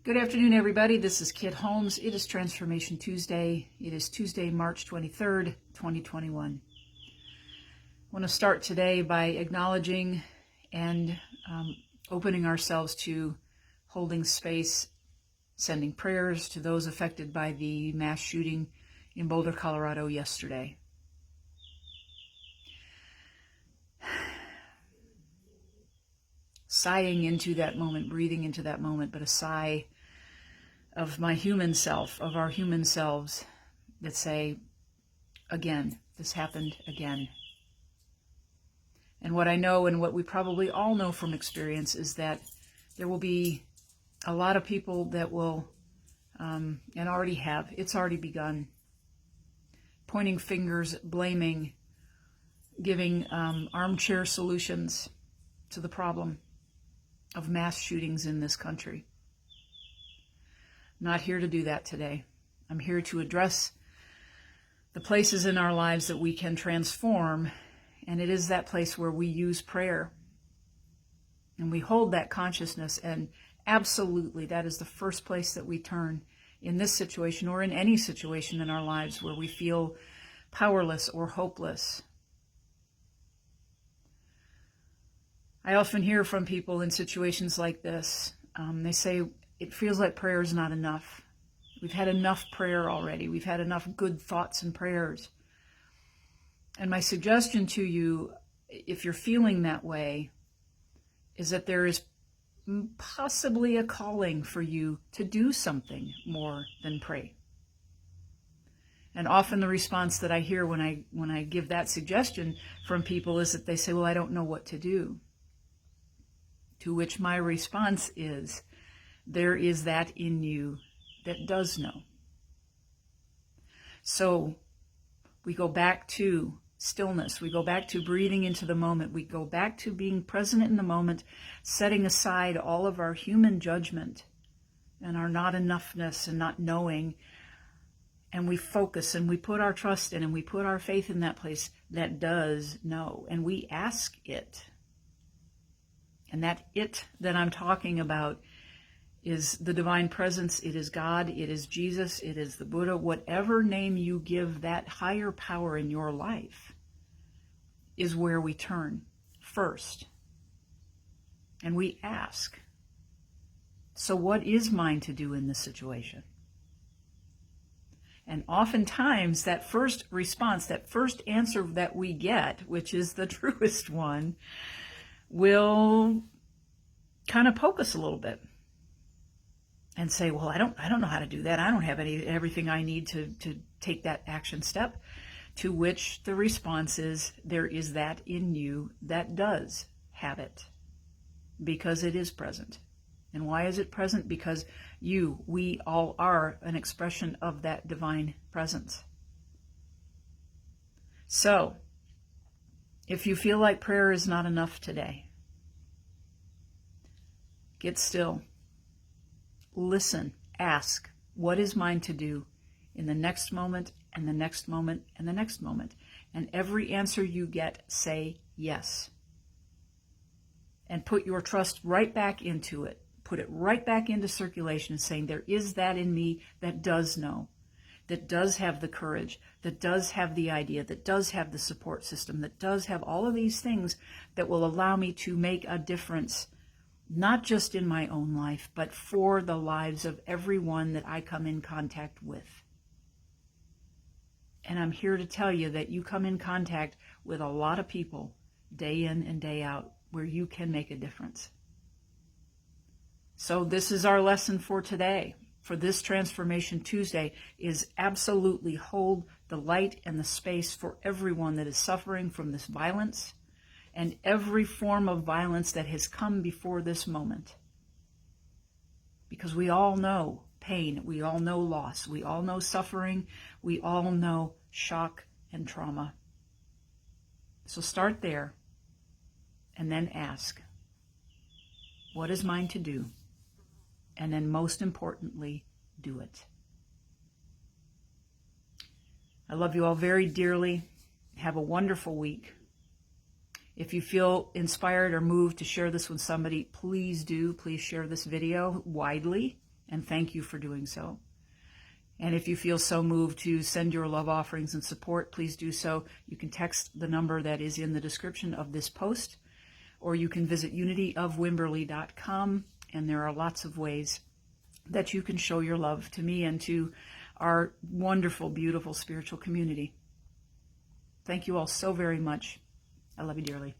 Good afternoon, everybody. This is Kit Holmes. It is Transformation Tuesday. It is Tuesday, March 23rd, 2021. I want to start today by acknowledging and opening ourselves to holding space, sending prayers to those affected by the mass shooting in Boulder, Colorado yesterday. Sighing into that moment, breathing into that moment, but a sigh of my human self, of our human selves that say, again, this happened again. And what I know, and what we probably all know from experience, is that there will be a lot of people that will, and already have, it's already begun, pointing fingers, blaming, giving armchair solutions to the problem of mass shootings in this country. Not here to do that today. I'm here to address the places in our lives that we can transform, and it is that place where we use prayer. And we hold that consciousness, and absolutely that is the first place that we turn in this situation or in any situation in our lives where we feel powerless or hopeless. I often hear from people in situations like this, they say, it feels like prayer is not enough. We've had enough prayer already. We've had enough good thoughts and prayers. And my suggestion to you, if you're feeling that way, is that there is possibly a calling for you to do something more than pray. And often the response that I hear when I give that suggestion from people is that they say, well, I don't know what to do. To which my response is, there is that in you that does know. So we go back to stillness. We go back to breathing into the moment. We go back to being present in the moment, setting aside all of our human judgment and our not enoughness and not knowing. And we focus and we put our trust in and we put our faith in that place that does know. And we ask it. And that it that I'm talking about is the divine presence. It is God. It is Jesus. It is the Buddha. Whatever name you give that higher power in your life is where we turn first. And we ask, so what is mine to do in this situation? And oftentimes that first response, that first answer that we get, which is the truest one, will kind of poke us a little bit. And say, well, I don't know how to do that. I don't have everything I need to take that action step. To which the response is, there is that in you that does have it. Because it is present. And why is it present? Because we all are an expression of that divine presence. So, if you feel like prayer is not enough today, get still. Listen, ask, what is mine to do in the next moment, and the next moment, and the next moment? And every answer you get, say yes. And put your trust right back into it. Put it right back into circulation, saying there is that in me that does know, that does have the courage, that does have the idea, that does have the support system, that does have all of these things that will allow me to make a difference, not just in my own life, but for the lives of everyone that I come in contact with. And I'm here to tell you that you come in contact with a lot of people day in and day out where you can make a difference. So this is our lesson for today, for this Transformation Tuesday, is absolutely hold the light and the space for everyone that is suffering from this violence and every form of violence that has come before this moment. Because we all know pain, we all know loss, we all know suffering, we all know shock and trauma. So start there, and then ask, what is mine to do? And then most importantly, do it. I love you all very dearly. Have a wonderful week. If you feel inspired or moved to share this with somebody, please do. Please share this video widely. and thank you for doing so. And if you feel so moved to send your love offerings and support, please do so. You can text the number that is in the description of this post, or you can visit unityofwimberley.com, and there are lots of ways that you can show your love to me and to our wonderful, beautiful spiritual community. Thank you all so very much. I love you dearly.